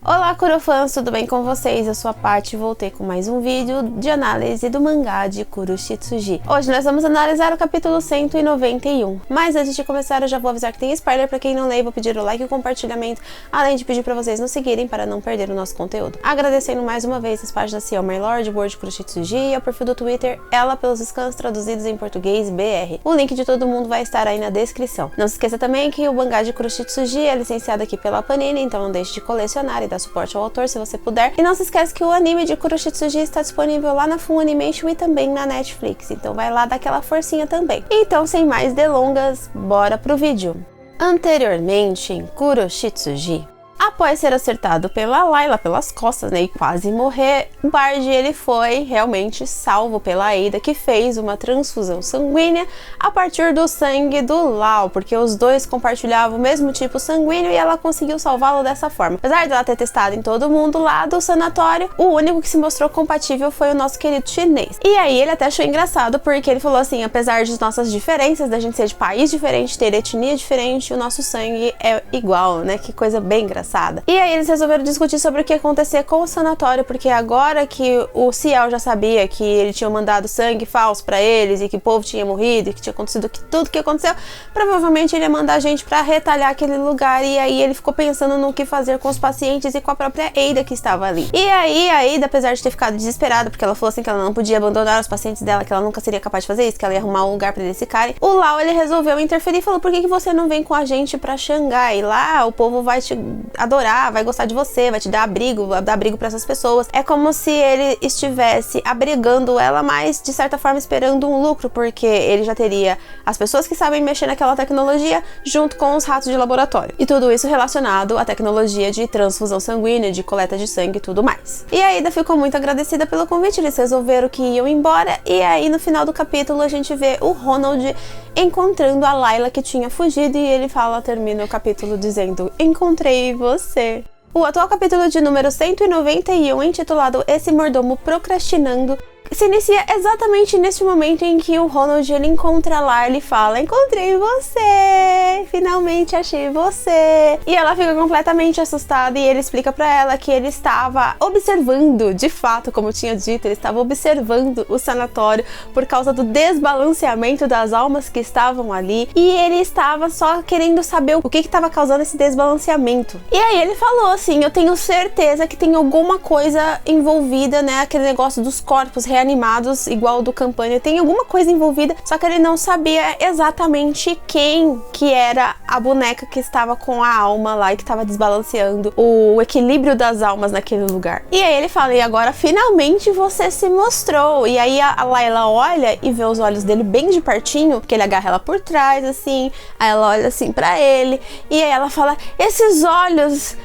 Olá, Kurofãs, tudo bem com vocês? Eu sou a Paty e voltei com mais um vídeo de análise do mangá de Kuroshitsuji. Hoje nós vamos analisar o capítulo 191. Mas antes de começar, eu já vou avisar que tem spoiler pra quem não lê, vou pedir o like e o compartilhamento, além de pedir pra vocês nos seguirem para não perder o nosso conteúdo. Agradecendo mais uma vez as páginas Ciel My Lord, World Kuroshitsuji e o perfil do Twitter, ela pelos scans traduzidos em português BR. O link de todo mundo vai estar aí na descrição. Não se esqueça também que o mangá de Kuroshitsuji é licenciado aqui pela Panini, então não deixe de colecionar e dar suporte ao autor se você puder. E não se esquece que o anime de Kuroshitsuji está disponível lá na Funimation e também na Netflix, então vai lá dar aquela forcinha também. Então, sem mais delongas, bora pro vídeo. Anteriormente em Kuroshitsuji, após ser acertado pela Layla pelas costas, né, e quase morrer, o Bard ele foi realmente salvo pela Ada, que fez uma transfusão sanguínea a partir do sangue do Lau, porque os dois compartilhavam o mesmo tipo sanguíneo e ela conseguiu salvá-lo dessa forma. Apesar de ela ter testado em todo mundo lá do sanatório, o único que se mostrou compatível foi o nosso querido chinês. E aí ele até achou engraçado, porque ele falou assim, apesar de nossas diferenças, da gente ser de país diferente, ter etnia diferente, o nosso sangue é igual, né, que coisa bem engraçada. E aí eles resolveram discutir sobre o que ia acontecer com o sanatório, porque agora que o Ciel já sabia que ele tinha mandado sangue falso pra eles e que o povo tinha morrido e que tinha acontecido tudo que aconteceu, provavelmente ele ia mandar gente pra retalhar aquele lugar. E aí ele ficou pensando no que fazer com os pacientes e com a própria Ada que estava ali. E aí a Ada, apesar de ter ficado desesperada, porque ela falou assim que ela não podia abandonar os pacientes dela, que ela nunca seria capaz de fazer isso, que ela ia arrumar um lugar pra eles ficarem, o Lau ele resolveu interferir e falou: por que você não vem com a gente pra Xangai? Lá o povo vai te adorar, vai gostar de você, vai te dar abrigo, vai dar abrigo pra essas pessoas. É como se ele estivesse abrigando ela, mas de certa forma esperando um lucro, porque ele já teria as pessoas que sabem mexer naquela tecnologia junto com os ratos de laboratório. E tudo isso relacionado à tecnologia de transfusão sanguínea, de coleta de sangue e tudo mais. E a Ada ficou muito agradecida pelo convite, eles resolveram que iam embora, e aí no final do capítulo a gente vê o Ronald encontrando a Layla que tinha fugido, e ele termina o capítulo dizendo: encontrei você. O atual capítulo de número 191, intitulado Esse Mordomo Procrastinando, se inicia exatamente neste momento em que o Ronald ele encontra lá, ele fala: encontrei você, finalmente achei você. E ela fica completamente assustada, e ele explica pra ela que ele estava observando, de fato, como eu tinha dito, ele estava observando o sanatório por causa do desbalanceamento das almas que estavam ali, e ele estava só querendo saber o que estava causando esse desbalanceamento. E aí ele falou assim: eu tenho certeza que tem alguma coisa envolvida, né, aquele negócio dos corpos reanimados, igual do Campanha, tem alguma coisa envolvida, só que ele não sabia exatamente quem que era a boneca que estava com a alma lá e que estava desbalanceando o equilíbrio das almas naquele lugar. E aí ele fala: e agora finalmente você se mostrou. E aí a Layla olha e vê os olhos dele bem de pertinho, porque ele agarra ela por trás, assim, aí ela olha assim pra ele, e aí ela fala: esses olhos,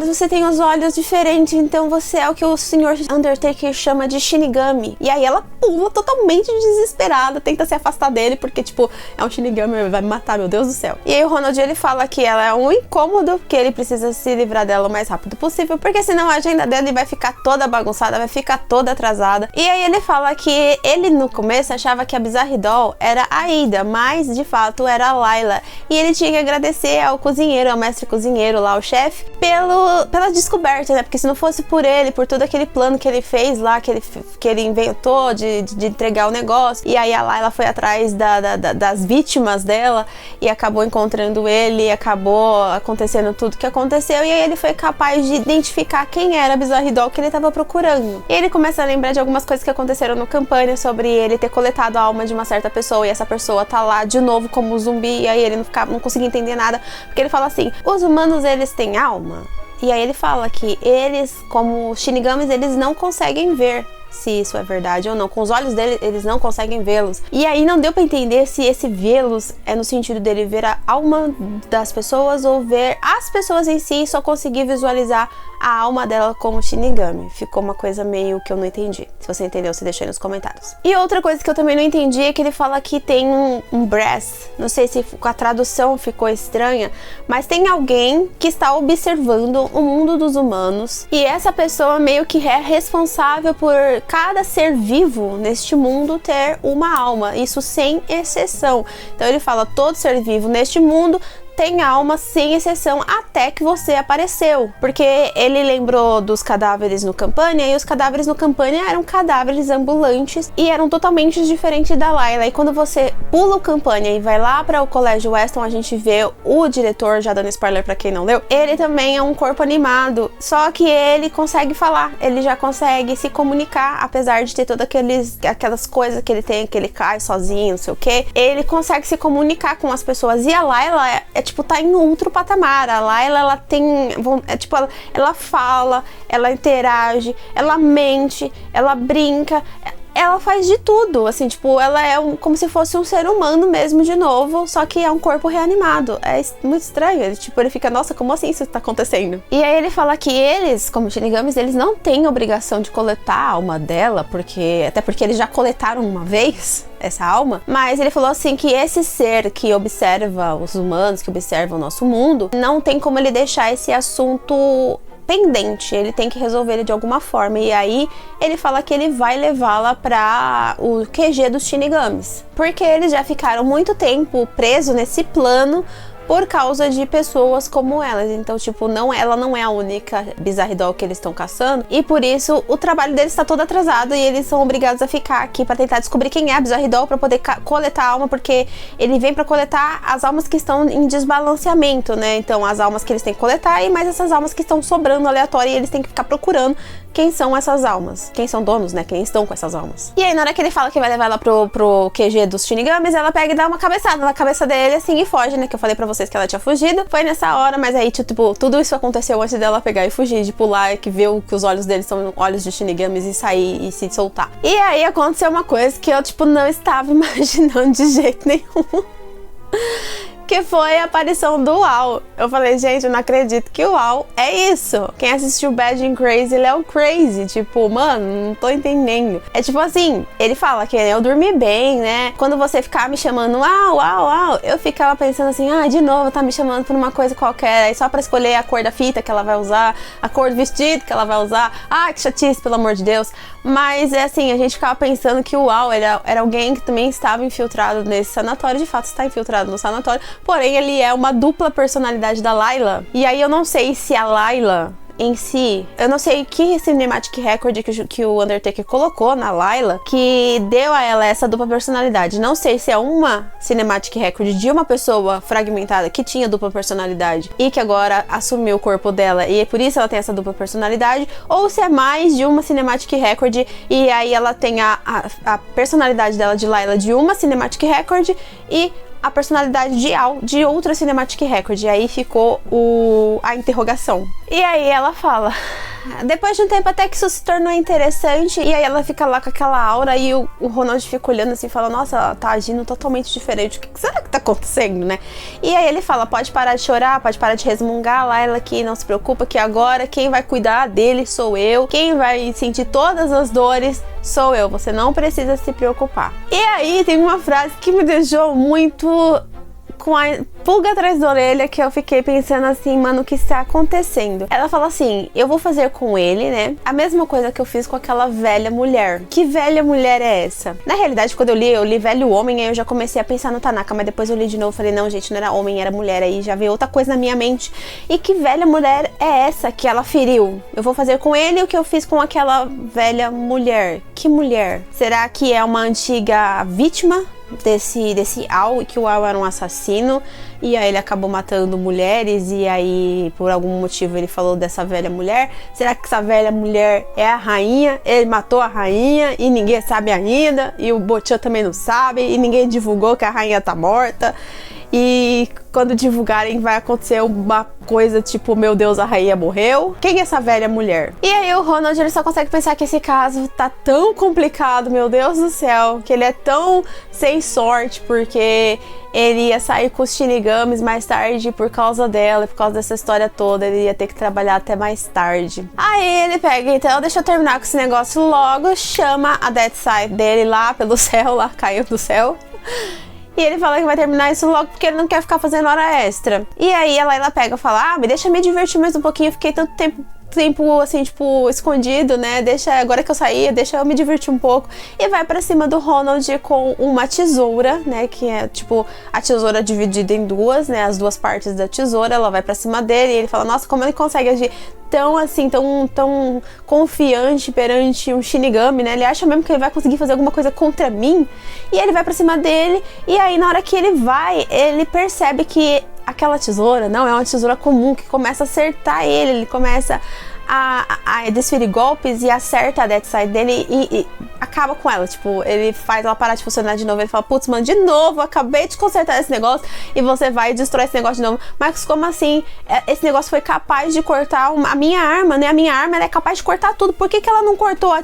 você tem os olhos diferentes, então você é o que o Sr. Undertaker chama de Shinigami. E aí ela pula totalmente desesperada, tenta se afastar dele, porque tipo, é um Shinigami, vai me matar, meu Deus do céu. E aí o Ronald ele fala que ela é um incômodo, que ele precisa se livrar dela o mais rápido possível, porque senão a agenda dele vai ficar toda bagunçada, vai ficar toda atrasada. E aí ele fala que ele no começo achava que a Bizarre Doll era a Ada, mas de fato era a Layla. E ele tinha que agradecer ao cozinheiro, ao mestre cozinheiro lá, o chefe, pela descoberta, né? Porque se não fosse por ele, por todo aquele plano que ele fez lá, que ele inventou de entregar o negócio, e aí a Layla foi atrás das vítimas dela e acabou encontrando ele, e acabou acontecendo tudo que aconteceu, e aí ele foi capaz de identificar quem era a Bizarre Doll que ele estava procurando. E ele começa a lembrar de algumas coisas que aconteceram no Campanha, sobre ele ter coletado a alma de uma certa pessoa, e essa pessoa tá lá de novo como zumbi, e aí ele não conseguia entender nada, porque ele fala assim: os humanos, eles têm alma? E aí ele fala que eles, como Shinigamis, eles não conseguem ver se isso é verdade ou não. Com os olhos dele, eles não conseguem vê-los. E aí não deu pra entender se esse vê-los é no sentido dele ver a alma das pessoas ou ver as pessoas em si e só conseguir visualizar a alma dela como Shinigami. Ficou uma coisa meio que eu não entendi. Se você entendeu, você deixa aí nos comentários. E outra coisa que eu também não entendi é que ele fala que tem um brass. Não sei se a tradução ficou estranha, mas tem alguém que está observando o mundo dos humanos, e essa pessoa meio que é responsável por cada ser vivo neste mundo ter uma alma, isso sem exceção. Então ele fala: todo ser vivo neste mundo tem alma sem exceção até que você apareceu. Porque ele lembrou dos cadáveres no Campania, e os cadáveres no Campania eram cadáveres ambulantes e eram totalmente diferentes da Layla. E quando você pula o Campania e vai lá para o Colégio Weston, a gente vê o diretor, já dando spoiler pra quem não leu, ele também é um corpo animado, só que ele consegue falar, ele já consegue se comunicar, apesar de ter todas aquelas coisas que ele tem, que ele cai sozinho, não sei o que, ele consegue se comunicar com as pessoas. E a Layla tipo, tá em outro patamar. A Layla, ela tem, tipo, ela fala, ela interage, ela mente, ela brinca, ela faz de tudo, assim, tipo, ela é como se fosse um ser humano mesmo de novo, só que é um corpo reanimado. É muito estranho, ele fica, nossa, como assim isso tá acontecendo? E aí ele fala que eles, como Shinigamis, eles não têm obrigação de coletar a alma dela, até porque eles já coletaram uma vez essa alma, mas ele falou assim que esse ser que observa os humanos, que observa o nosso mundo, não tem como ele deixar esse assunto pendente, ele tem que resolver ele de alguma forma. E aí ele fala que ele vai levá-la para o QG dos Shinigamis, porque eles já ficaram muito tempo presos nesse plano por causa de pessoas como elas. Então, tipo, ela não é a única Bizarre-Doll que eles estão caçando, e por isso o trabalho deles está todo atrasado e eles são obrigados a ficar aqui para tentar descobrir quem é a Bizarre-Doll, para poder coletar a alma, porque ele vem para coletar as almas que estão em desbalanceamento, né? Então, as almas que eles têm que coletar e mais essas almas que estão sobrando aleatório, e eles têm que ficar procurando quem são essas almas, quem são donos, né? Quem estão com essas almas. E aí, na hora que ele fala que vai levar ela pro QG dos Shinigamis, ela pega e dá uma cabeçada na cabeça dele, assim, e foge, né? Que eu falei pra vocês que ela tinha fugido. Foi nessa hora, mas aí, tipo, tudo isso aconteceu antes dela pegar e fugir, de pular, que ver que os olhos dele são olhos de Shinigamis, e sair e se soltar. E aí aconteceu uma coisa que eu, tipo, não estava imaginando de jeito nenhum. Que foi a aparição do Uau. Eu falei, gente, eu não acredito que o Uau é isso. Quem assistiu Bad and Crazy, ele é o Crazy. Tipo, mano, não tô entendendo. É tipo assim, ele fala que eu dormi bem, né? Quando você ficava me chamando Uau, Uau, Uau, eu ficava pensando assim, de novo tá me chamando por uma coisa qualquer. Aí só pra escolher a cor da fita que ela vai usar, a cor do vestido que ela vai usar. Que chatice, pelo amor de Deus. Mas é assim, a gente ficava pensando que o Uau era alguém que também estava infiltrado nesse sanatório. De fato, está infiltrado no sanatório. Porém, ele é uma dupla personalidade da Layla. E aí eu não sei se a Layla em si, eu não sei que Cinematic Record que o Undertaker colocou na Layla que deu a ela essa dupla personalidade. Não sei se é uma Cinematic Record de uma pessoa fragmentada que tinha dupla personalidade e que agora assumiu o corpo dela e por isso ela tem essa dupla personalidade, ou se é mais de uma Cinematic Record e aí ela tem a personalidade dela de Layla de uma Cinematic Record e a personalidade de outra Cinematic Record. E aí ficou a interrogação. E aí ela fala, depois de um tempo até que isso se tornou interessante, e aí ela fica lá com aquela aura e o Ronald fica olhando assim e fala, nossa, ela tá agindo totalmente diferente, o que será que tá acontecendo, né? E aí ele fala, pode parar de chorar, pode parar de resmungar, Layla, que não se preocupa, que agora quem vai cuidar dele sou eu, quem vai sentir todas as dores sou eu, você não precisa se preocupar. E aí tem uma frase que me deixou muito com a pulga atrás da orelha, que eu fiquei pensando assim, mano, o que está acontecendo? Ela fala assim, eu vou fazer com ele, né, a mesma coisa que eu fiz com aquela velha mulher. Que velha mulher é essa? Na realidade, quando eu li velho homem, aí eu já comecei a pensar no Tanaka, mas depois eu li de novo e falei, não, gente, não era homem, era mulher, aí já veio outra coisa na minha mente. E que velha mulher é essa que ela feriu? Eu vou fazer com ele o que eu fiz com aquela velha mulher. Que mulher? Será que é uma antiga vítima desse Al, que o Al era um assassino e aí ele acabou matando mulheres e aí por algum motivo ele falou dessa velha mulher? Será que essa velha mulher é a rainha? Ele matou a rainha e ninguém sabe ainda, e o Bochan também não sabe, e ninguém divulgou que a rainha tá morta, e quando divulgarem vai acontecer uma coisa tipo, meu Deus, a rainha morreu. Quem é essa velha mulher? E aí o Ronald, ele só consegue pensar que esse caso tá tão complicado, meu Deus do céu, que ele é tão sem sorte, porque ele ia sair com os Shinigamis mais tarde por causa dela, por causa dessa história toda, ele ia ter que trabalhar até mais tarde. Aí ele pega, então, deixa eu terminar com esse negócio logo, chama a Death Side dele lá pelo céu, lá caiu do céu. E ele fala que vai terminar isso logo porque ele não quer ficar fazendo hora extra. E aí a Layla pega e fala, me deixa me divertir mais um pouquinho, eu fiquei tanto tempo tempo, assim, tipo, escondido, né? Agora que eu saí, deixa eu me divertir um pouco. E vai pra cima do Ronald com uma tesoura, né? Que é, tipo, a tesoura dividida em duas, né? As duas partes da tesoura, ela vai pra cima dele e ele fala, nossa, como ele consegue agir tão, assim, tão confiante perante um Shinigami, né? Ele acha mesmo que ele vai conseguir fazer alguma coisa contra mim. E ele vai pra cima dele e aí, na hora que ele vai, ele percebe que aquela tesoura não é uma tesoura comum, que começa a acertar ele começa a desferir golpes e acerta a Death Side dele e acaba com ela. Tipo, ele faz ela parar de funcionar de novo. Ele fala, putz, mano, de novo, acabei de consertar esse negócio e você vai e destrói esse negócio de novo. Marcos, como assim? Esse negócio foi capaz de cortar a minha arma, né? A minha arma, ela é capaz de cortar tudo. Por que ela não cortou a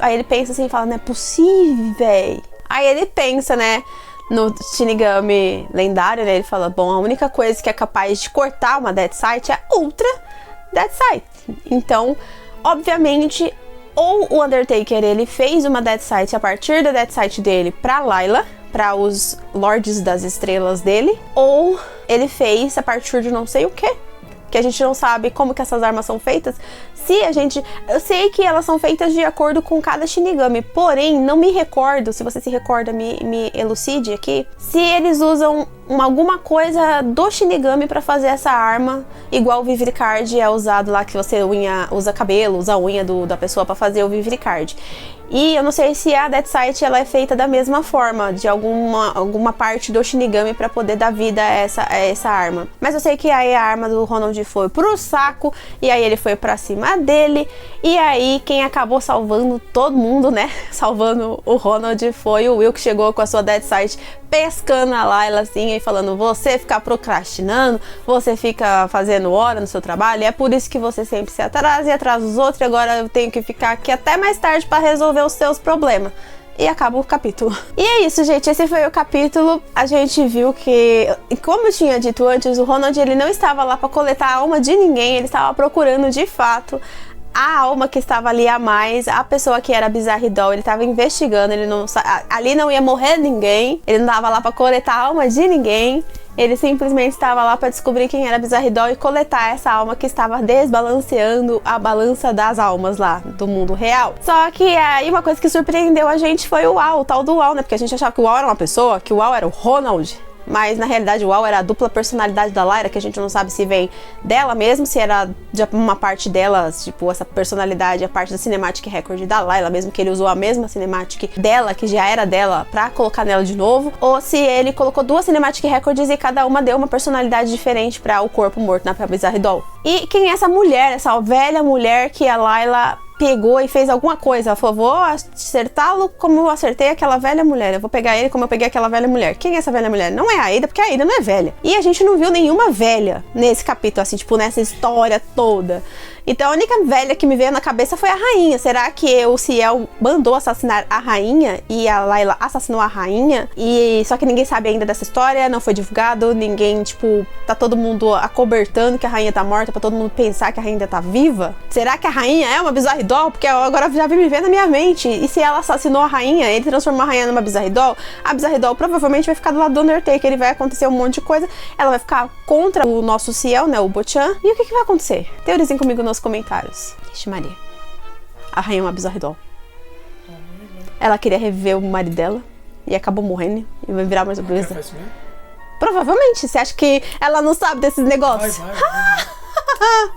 Aí ele pensa assim e fala, não é possível. Aí ele pensa, né, no Shinigami lendário, né? Ele fala, bom, a única coisa que é capaz de cortar uma Death Sight é outra Death Sight. Então, obviamente, ou o Undertaker, ele fez uma Death Sight a partir da Death Sight dele pra Layla, para os Lordes das Estrelas dele, ou ele fez a partir de não sei o que a gente não sabe como que essas armas são feitas. Eu sei que elas são feitas de acordo com cada Shinigami, porém, não me recordo, se você se recorda, me elucide aqui, se eles usam alguma coisa do Shinigami pra fazer essa arma, igual o Vivre-Card é usado lá, que você usa cabelo, usa a unha da pessoa pra fazer o Vivre-Card. E eu não sei se a Death Sight ela é feita da mesma forma, de alguma parte do Shinigami pra poder dar vida a essa arma. Mas eu sei que aí a arma do Ronald foi pro saco, e aí ele foi pra cima dele, e aí quem acabou salvando todo mundo, né? Salvando o Ronald foi o Will, que chegou com a sua Death Sight pescando a Layla assim e falando, você fica procrastinando, você fica fazendo hora no seu trabalho, e é por isso que você sempre se atrasa e atrasa os outros, e agora eu tenho que ficar aqui até mais tarde pra resolver os seus problemas. E acaba o capítulo. E é isso, gente, esse foi o capítulo. A gente viu que, como eu tinha dito antes, o Ronald ele não estava lá pra coletar a alma de ninguém, ele estava procurando de fato a alma que estava ali a mais, a pessoa que era Bizarre Doll. Ele estava investigando, ali não ia morrer ninguém, ele não estava lá pra coletar a alma de ninguém. Ele simplesmente estava lá para descobrir quem era Bizarre Doll e coletar essa alma que estava desbalanceando a balança das almas lá do mundo real. Só que aí uma coisa que surpreendeu a gente foi o Uau, o tal do Uau, né? Porque a gente achava que o Uau era uma pessoa, que o Uau era o Ronald. Mas na realidade o Uau era a dupla personalidade da Lyra, que a gente não sabe se vem dela mesmo, se era de uma parte dela, tipo, essa personalidade, a parte da Cinematic Record da Layla, mesmo que ele usou a mesma Cinematic dela, que já era dela, pra colocar nela de novo, ou se ele colocou duas Cinematic Records e cada uma deu uma personalidade diferente pra o corpo morto na Bizarre Doll. E quem é essa mulher, essa velha mulher que a Layla pegou e fez alguma coisa? Ela falou, vou acertá-lo como eu acertei aquela velha mulher, eu vou pegar ele como eu peguei aquela velha mulher. Quem é essa velha mulher? Não é a Ada, porque a Ada não é velha. E a gente não viu nenhuma velha nesse capítulo, assim, tipo, nessa história toda. Então a única velha que me veio na cabeça foi a rainha. Será que o Ciel mandou assassinar a rainha e a Layla assassinou a rainha? E só que ninguém sabe ainda dessa história, não foi divulgado, ninguém, tipo, tá todo mundo acobertando que a rainha tá morta pra todo mundo pensar que a rainha ainda tá viva? Será que a rainha é uma Bizarre Doll? Porque agora já vem me ver na minha mente. E se ela assassinou a rainha, ele transformou a rainha numa Bizarre Doll, a Bizarre Doll provavelmente vai ficar do lado do Undertaker, ele vai acontecer um monte de coisa, ela vai ficar contra o nosso Ciel, né, o Bochan. E o que vai acontecer? Teorizem comigo nos comentários. Ixi, Maria. A rainha é uma Bizarre Doll. Ela queria reviver o marido dela e acabou morrendo e vai virar mais uma Bizarre. Provavelmente. Você acha que ela não sabe desses negócios? Vai.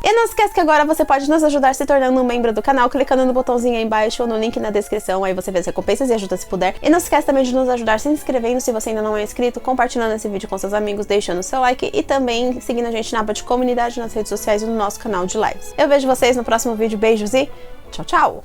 E não esquece que agora você pode nos ajudar se tornando um membro do canal, clicando no botãozinho aí embaixo ou no link na descrição, aí você vê as recompensas e ajuda se puder. E não esquece também de nos ajudar se inscrevendo se você ainda não é inscrito, compartilhando esse vídeo com seus amigos, deixando seu like e também seguindo a gente na aba de comunidade nas redes sociais e no nosso canal de lives. Eu vejo vocês no próximo vídeo, beijos e tchau, tchau!